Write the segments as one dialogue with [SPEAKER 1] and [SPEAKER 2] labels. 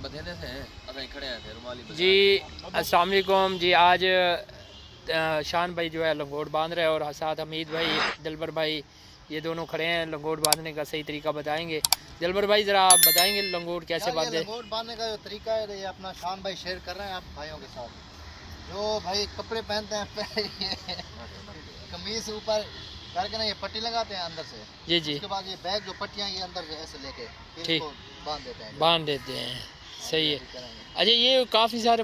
[SPEAKER 1] बथेरे से हैं असां खड़े हैं थे रुमाली
[SPEAKER 2] जी अस्सलाम वालेकुम जी। आज शान भाई जो है लंगोट बांध रहे हैं और साथ हमीद भाई दिलबर भाई ये दोनों खड़े हैं। लंगोट बांधने का सही तरीका बताएंगे। दिलबर भाई ज़रा आप बताएंगे लंगोट कैसे बांधे?
[SPEAKER 3] लंगोट बांधने का जो तरीका है ये अपना शान भाई शेयर कर रहे हैं आप भाइयों के साथ। जो भाई कपड़े पहनते हैं ये कमीज ऊपर करके ना ये पट्टी लगाते हैं अंदर से
[SPEAKER 2] जी जी।
[SPEAKER 3] उसके बाद ये बैग जो पट्टियाँ ये अंदर से ऐसे लेके
[SPEAKER 2] ठीक
[SPEAKER 3] इसको
[SPEAKER 2] बांध देते हैं। सही है। अच्छा ये काफ़ी सारे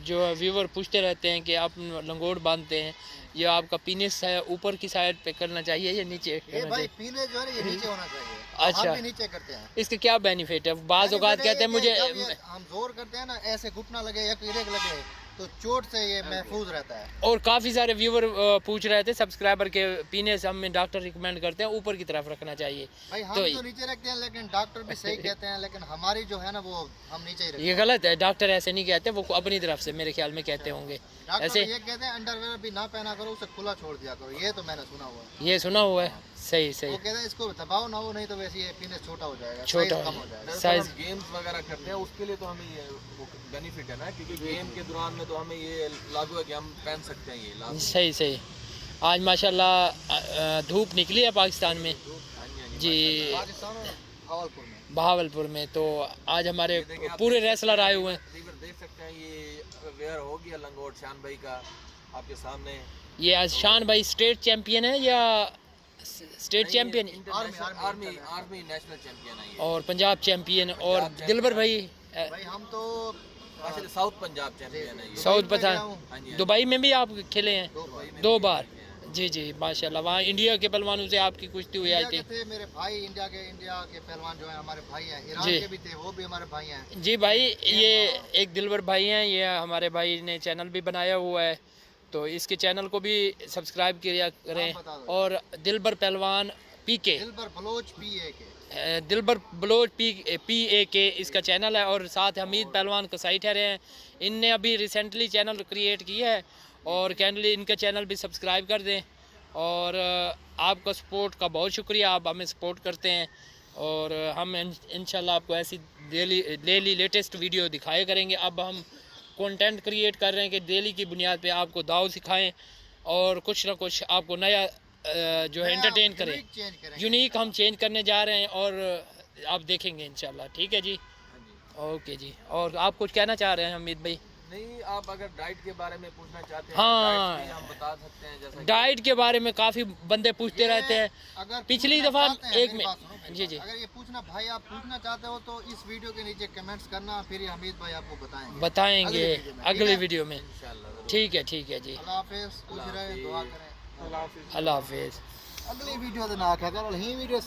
[SPEAKER 2] जो व्यूवर पूछते रहते हैं कि आप लंगोट बांधते हैं, ये आपका पीने से ऊपर की साइड पे करना चाहिए या नीचे करना चाहिए?
[SPEAKER 3] पीने जो है ये नीचे होना चाहिए।
[SPEAKER 2] अच्छा
[SPEAKER 3] हम भी नीचे करते हैं।
[SPEAKER 2] इसके क्या बेनिफिट है? बाज़ औक़ात कहते हैं मुझे
[SPEAKER 3] हम जोर करते हैं ना ऐसे घुटना लगे या पीड़े लगे तो चोट से ये महफूज रहता है।
[SPEAKER 2] और काफ़ी सारे व्यूवर पूछ रहे थे सब्सक्राइबर के पीने से हमें डॉक्टर रिकमेंड करते हैं ऊपर की तरफ रखना चाहिए।
[SPEAKER 3] भाई हम तो नीचे रखते हैं लेकिन डॉक्टर भी सही कहते हैं, लेकिन हमारी जो है ना वो हम नीचे ही रखते हैं।
[SPEAKER 2] ये गलत है, डॉक्टर ऐसे नहीं कहते, वो अपनी तरफ से मेरे ख्याल में कहते होंगे।
[SPEAKER 3] ऐसे ये कहते हैं अंडरवेयर भी ना पहना करो, उसे खुला छोड़ दिया करो, ये तो मैंने सुना हुआ है।
[SPEAKER 2] ये सुना हुआ है। सही सही।
[SPEAKER 3] वो कहते हैं इसको दबाओ ना हो, नहीं तो वैसे ये पीने छोटा हो जाएगा,
[SPEAKER 2] छोटा
[SPEAKER 3] कम हो जाएगा।
[SPEAKER 2] साइज
[SPEAKER 1] गेम्स वगैरह करते हैं उसके लिए तो हमें ये बेनिफिट है ना, क्योंकि गेम के दौरान में तो हमें ये लागू है कि हम पहन सकते हैं ये।
[SPEAKER 2] सही सही। आज माशाल्लाह धूप निकली है पाकिस्तान में जी, बहावलपुर में। तो आज हमारे पूरे रेसलर आए हुए हैं।
[SPEAKER 1] देख सकते हैं ये वेयर हो गया लंगोट शान भाई का आपके सामने।
[SPEAKER 2] ये आज शान भाई स्टेट चैंपियन है या state champion?
[SPEAKER 1] Army national champion है
[SPEAKER 2] और पंजाब चैंपियन। और दिलबर भाई
[SPEAKER 3] हम तो
[SPEAKER 1] साउथ पंजाब चैंपियन है।
[SPEAKER 2] साउथ पठान दुबई में भी आप खेले हैं 2 बार? जी जी माशाल्लाह। वहाँ इंडिया के पहलवानों से आपकी कुश्ती हुई आई थी?
[SPEAKER 3] मेरे भाई इंडिया के पहलवान जो है हमारे भाई हैं, ईरान के भी थे, वो भी हमारे भाई हैं। जी
[SPEAKER 2] भाई ये एक दिलबर भाई हैं, ये हमारे भाई ने चैनल भी बनाया हुआ है, तो इसके चैनल को भी सब्सक्राइब किया करें। और दिलबर पहलवान PK, दिलबर बलोच PAK इसका चैनल है। और साथ हमीद पहलवान कसाई ठहरे हैं, इनने अभी रिसेंटली चैनल क्रिएट किया है और कैंडली इनका चैनल भी सब्सक्राइब कर दें। और आपका सपोर्ट का बहुत शुक्रिया, आप हमें सपोर्ट करते हैं और हम इंशाल्लाह आपको ऐसी डेली लेटेस्ट वीडियो दिखाया करेंगे। अब हम कंटेंट क्रिएट कर रहे हैं कि डेली की बुनियाद पे आपको दाव सिखाएं और कुछ ना कुछ आपको नया जो है एंटरटेन करें। यूनिक हम चेंज करने जा रहे हैं और आप देखेंगे इंशाल्लाह। ठीक है जी, ओके जी। और आप कुछ कहना चाह रहे हैं हमीद भाई?
[SPEAKER 1] नहीं, आप अगर डाइट के बारे में पूछना चाहते हैं
[SPEAKER 2] हाँ,
[SPEAKER 1] हम बता सकते हैं। जैसा
[SPEAKER 2] डाइट के बारे में काफ़ी बंदे पूछते रहते हैं।
[SPEAKER 3] अगर
[SPEAKER 2] पिछली दफ़ा एक मिनट जी जी,
[SPEAKER 3] अगर ये पूछना भाई आप पूछना चाहते हो तो इस वीडियो के नीचे कमेंट्स करना, फिर हमीद भाई आपको
[SPEAKER 2] बताएंगे अगले वीडियो में। ठीक है जी।
[SPEAKER 3] अल्लाह हाफिज़, खुश रहें, दुआ करें।
[SPEAKER 2] अल्लाह हाफिज़।
[SPEAKER 3] अगली वीडियो ना क्या कर वीडियो